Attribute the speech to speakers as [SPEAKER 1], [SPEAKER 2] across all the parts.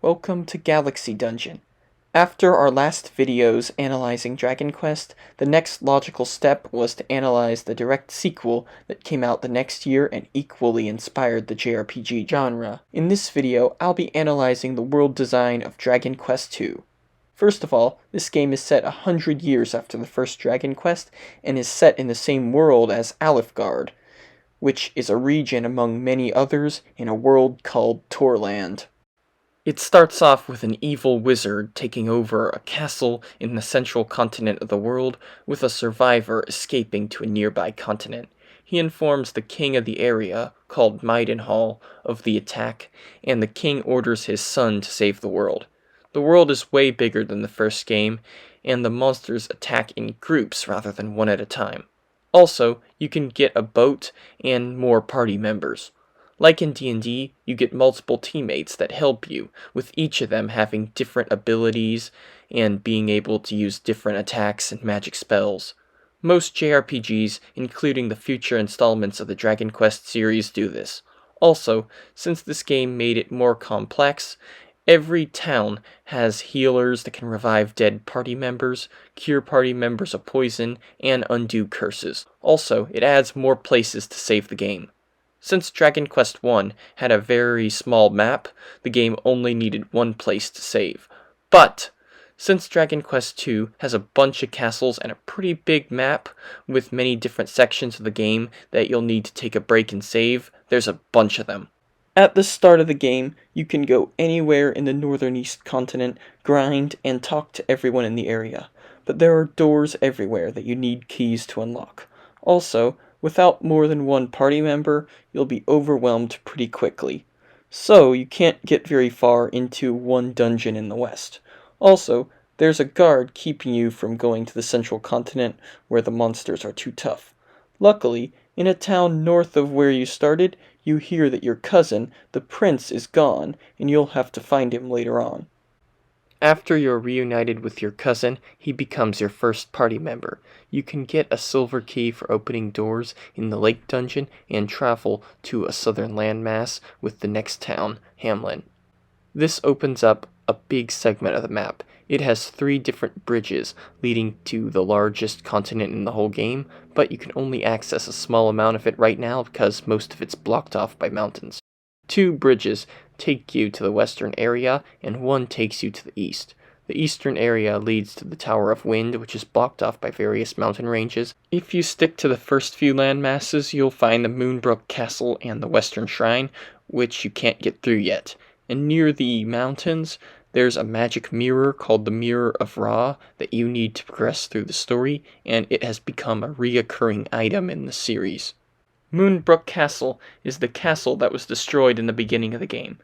[SPEAKER 1] Welcome to Galaxy Dungeon. After our last videos analyzing Dragon Quest, the next logical step was to analyze the direct sequel that came out the next year and equally inspired the JRPG genre. In this video, I'll be analyzing the world design of Dragon Quest II. First of all, this game is set 100 years after the first Dragon Quest and is set in the same world as Alifgard, which is a region among many others in a world called Torland. It starts off with an evil wizard taking over a castle in the central continent of the world, with a survivor escaping to a nearby continent. He informs the king of the area, called Maidenhall, of the attack, and the king orders his son to save the world. The world is way bigger than the first game, and the monsters attack in groups rather than one at a time. Also, you can get a boat and more party members. Like in D&D, you get multiple teammates that help you, with each of them having different abilities and being able to use different attacks and magic spells. Most JRPGs, including the future installments of the Dragon Quest series, do this. Also, since this game made it more complex, every town has healers that can revive dead party members, cure party members of poison, and undo curses. Also, it adds more places to save the game. Since Dragon Quest I had a very small map, the game only needed one place to save. But, since Dragon Quest II has a bunch of castles and a pretty big map with many different sections of the game that you'll need to take a break and save, there's a bunch of them. At the start of the game, you can go anywhere in the northern east continent, grind, and talk to everyone in the area. But there are doors everywhere that you need keys to unlock. Also, without more than one party member, you'll be overwhelmed pretty quickly. So, you can't get very far into one dungeon in the west. Also, there's a guard keeping you from going to the central continent where the monsters are too tough. Luckily, in a town north of where you started, you hear that your cousin, the prince, is gone, and you'll have to find him later on. After you're reunited with your cousin, he becomes your first party member. You can get a silver key for opening doors in the lake dungeon and travel to a southern landmass with the next town, Hamlin. This opens up a big segment of the map. It has 3 different bridges leading to the largest continent in the whole game, but you can only access a small amount of it right now because most of it's blocked off by mountains. 2 bridges take you to the western area, and 1 takes you to the east. The eastern area leads to the Tower of Wind, which is blocked off by various mountain ranges. If you stick to the first few land masses, you'll find the Moonbrook Castle and the Western Shrine, which you can't get through yet. And near the mountains, there's a magic mirror called the Mirror of Ra that you need to progress through the story, and it has become a reoccurring item in the series. Moonbrook Castle is the castle that was destroyed in the beginning of the game.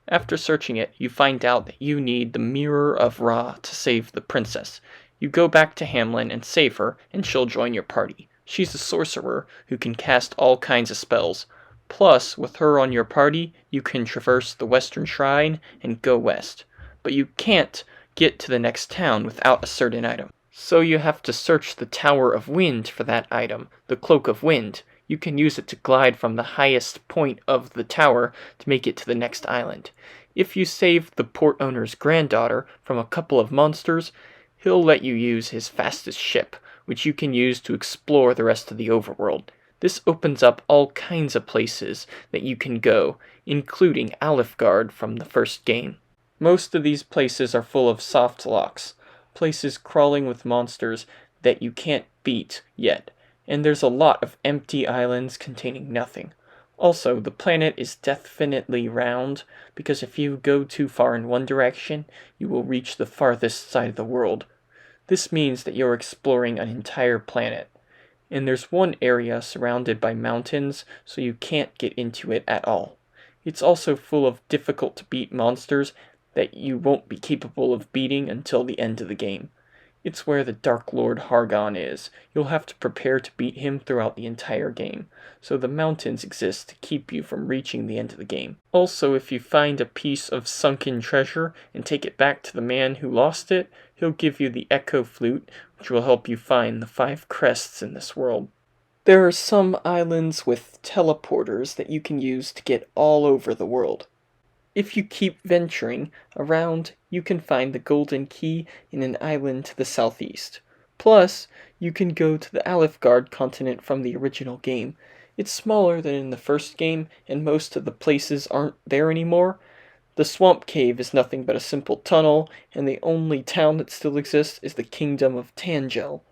[SPEAKER 1] After searching it, you find out that you need the Mirror of Ra to save the princess. You go back to Hamlin and save her, and she'll join your party. She's a sorcerer who can cast all kinds of spells. Plus, with her on your party, you can traverse the Western Shrine and go west. But you can't get to the next town without a certain item. So you have to search the Tower of Wind for that item, the Cloak of Wind. You can use it to glide from the highest point of the tower to make it to the next island. If you save the port owner's granddaughter from a couple of monsters, he'll let you use his fastest ship, which you can use to explore the rest of the overworld. This opens up all kinds of places that you can go, including Alifgard from the first game. Most of these places are full of soft locks, places crawling with monsters that you can't beat yet. And there's a lot of empty islands containing nothing. Also, the planet is definitely round, because if you go too far in one direction, you will reach the farthest side of the world. This means that you're exploring an entire planet. And there's one area surrounded by mountains, so you can't get into it at all. It's also full of difficult-to-beat monsters that you won't be capable of beating until the end of the game. It's where the Dark Lord Hargon is. You'll have to prepare to beat him throughout the entire game, so the mountains exist to keep you from reaching the end of the game. Also, if you find a piece of sunken treasure and take it back to the man who lost it, he'll give you the Echo Flute, which will help you find the 5 crests in this world. There are some islands with teleporters that you can use to get all over the world. If you keep venturing around, you can find the golden key in an island to the southeast. Plus, you can go to the Alifgard continent from the original game. It's smaller than in the first game, and most of the places aren't there anymore. The swamp cave is nothing but a simple tunnel, and the only town that still exists is the kingdom of Tangel.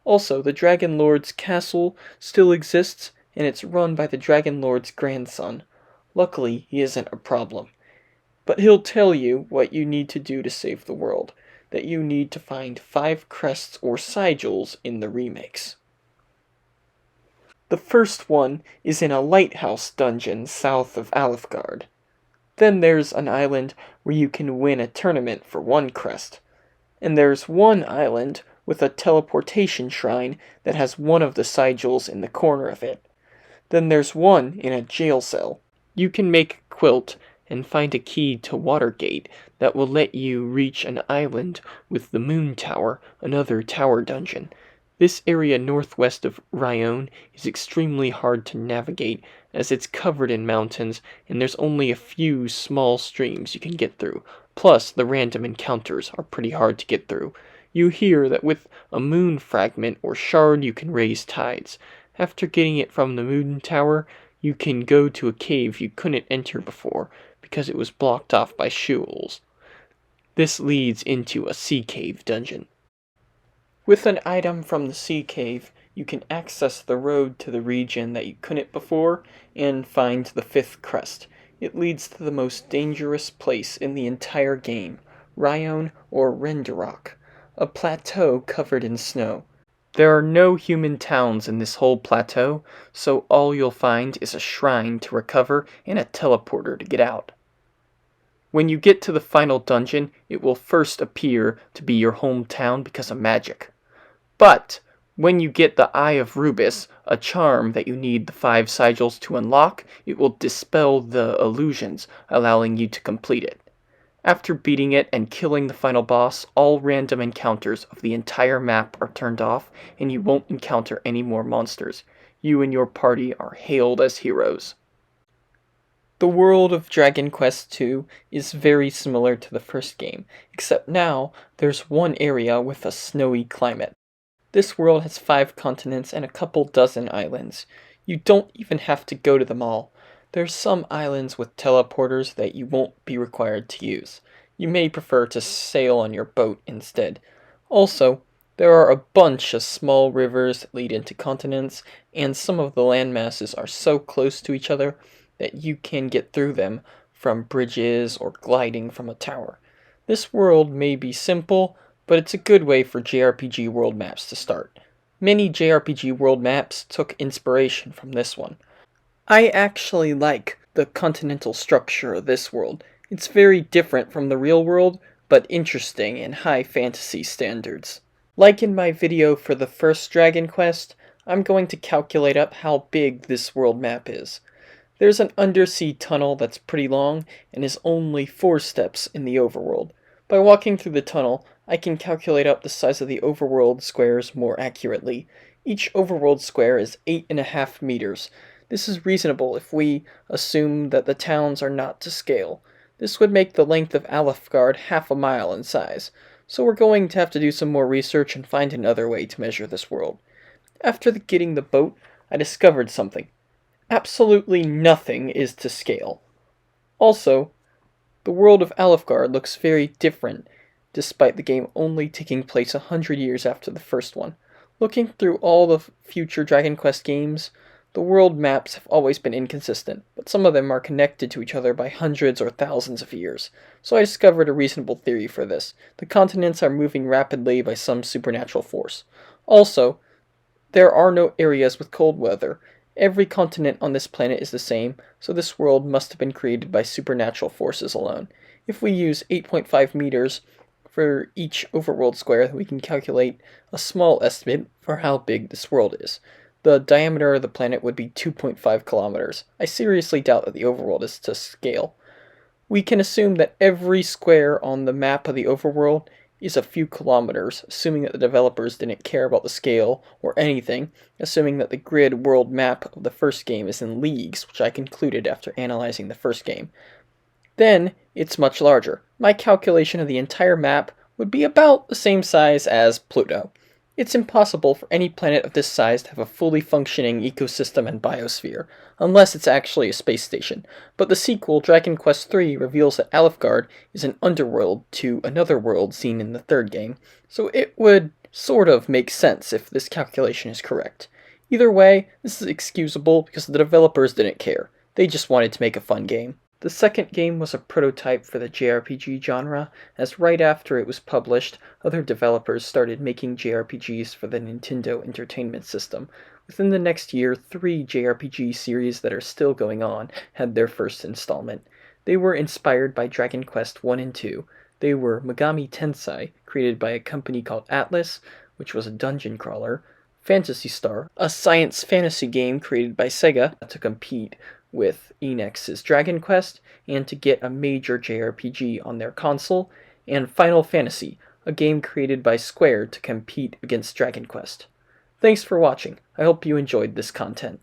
[SPEAKER 1] Also, the Dragon Lord's castle still exists, and it's run by the Dragon Lord's grandson. Luckily, he isn't a problem. But he'll tell you what you need to do to save the world, that you need to find 5 crests or sigils in the remakes. The first one is in a lighthouse dungeon south of Alifgard. Then there's an island where you can win a tournament for 1 crest. And there's one island with a teleportation shrine that has one of the sigils in the corner of it. Then there's one in a jail cell. You can make a quilt and find a key to Watergate that will let you reach an island with the Moon Tower, another tower dungeon. This area northwest of Ryon is extremely hard to navigate as it's covered in mountains and there's only a few small streams you can get through. Plus, the random encounters are pretty hard to get through. You hear that with a moon fragment or shard you can raise tides. After getting it from the Moon Tower, you can go to a cave you couldn't enter before because it was blocked off by shoals. This leads into a sea cave dungeon. With an item from the sea cave, you can access the road to the region that you couldn't before and find the 5th crest. It leads to the most dangerous place in the entire game, Ryon or Renderok, a plateau covered in snow. There are no human towns in this whole plateau, so all you'll find is a shrine to recover and a teleporter to get out. When you get to the final dungeon, it will first appear to be your hometown because of magic. But when you get the Eye of Rubis, a charm that you need the 5 sigils to unlock, it will dispel the illusions, allowing you to complete it. After beating it and killing the final boss, all random encounters of the entire map are turned off, and you won't encounter any more monsters. You and your party are hailed as heroes. The world of Dragon Quest II is very similar to the first game, except now there's one area with a snowy climate. This world has 5 continents and a couple dozen islands. You don't even have to go to them all. There's some islands with teleporters that you won't be required to use. You may prefer to sail on your boat instead. Also, there are a bunch of small rivers that lead into continents, and some of the landmasses are so close to each other that you can get through them from bridges or gliding from a tower. This world may be simple, but it's a good way for JRPG world maps to start. Many JRPG world maps took inspiration from this one. I actually like the continental structure of this world. It's very different from the real world, but interesting and high fantasy standards. Like in my video for the first Dragon Quest, I'm going to calculate up how big this world map is. There's an undersea tunnel that's pretty long and is only 4 steps in the overworld. By walking through the tunnel, I can calculate up the size of the overworld squares more accurately. Each overworld square is 8.5 meters. This is reasonable if we assume that the towns are not to scale. This would make the length of Alifgard half a mile in size, so we're going to have to do some more research and find another way to measure this world. After getting the boat, I discovered something. Absolutely nothing is to scale. Also, the world of Alifgard looks very different, despite the game only taking place 100 years after the first one. Looking through all the future Dragon Quest games, the world maps have always been inconsistent, but some of them are connected to each other by hundreds or thousands of years. So I discovered a reasonable theory for this. The continents are moving rapidly by some supernatural force. Also, there are no areas with cold weather. Every continent on this planet is the same, so this world must have been created by supernatural forces alone. If we use 8.5 meters for each overworld square, we can calculate a small estimate for how big this world is. The diameter of the planet would be 2.5 kilometers. I seriously doubt that the overworld is to scale. We can assume that every square on the map of the overworld is a few kilometers, assuming that the developers didn't care about the scale or anything, assuming that the grid world map of the first game is in leagues, which I concluded after analyzing the first game. then it's much larger. My calculation of the entire map would be about the same size as Pluto. It's impossible for any planet of this size to have a fully functioning ecosystem and biosphere, unless it's actually a space station. But the sequel, Dragon Quest III, reveals that Alefgard is an underworld to another world seen in the third game, so it would sort of make sense if this calculation is correct. Either way, this is excusable because the developers didn't care. They just wanted to make a fun game. The second game was a prototype for the JRPG genre, as right after it was published, other developers started making JRPGs for the Nintendo Entertainment System. Within the next year, 3 JRPG series that are still going on had their first installment. They were inspired by Dragon Quest 1 and 2. They were Megami Tensei, created by a company called Atlas, which was a dungeon crawler, Phantasy Star, a science fantasy game created by Sega to compete with Enix's Dragon Quest and to get a major JRPG on their console, and Final Fantasy, a game created by Square to compete against Dragon Quest. Thanks for watching. I hope you enjoyed this content.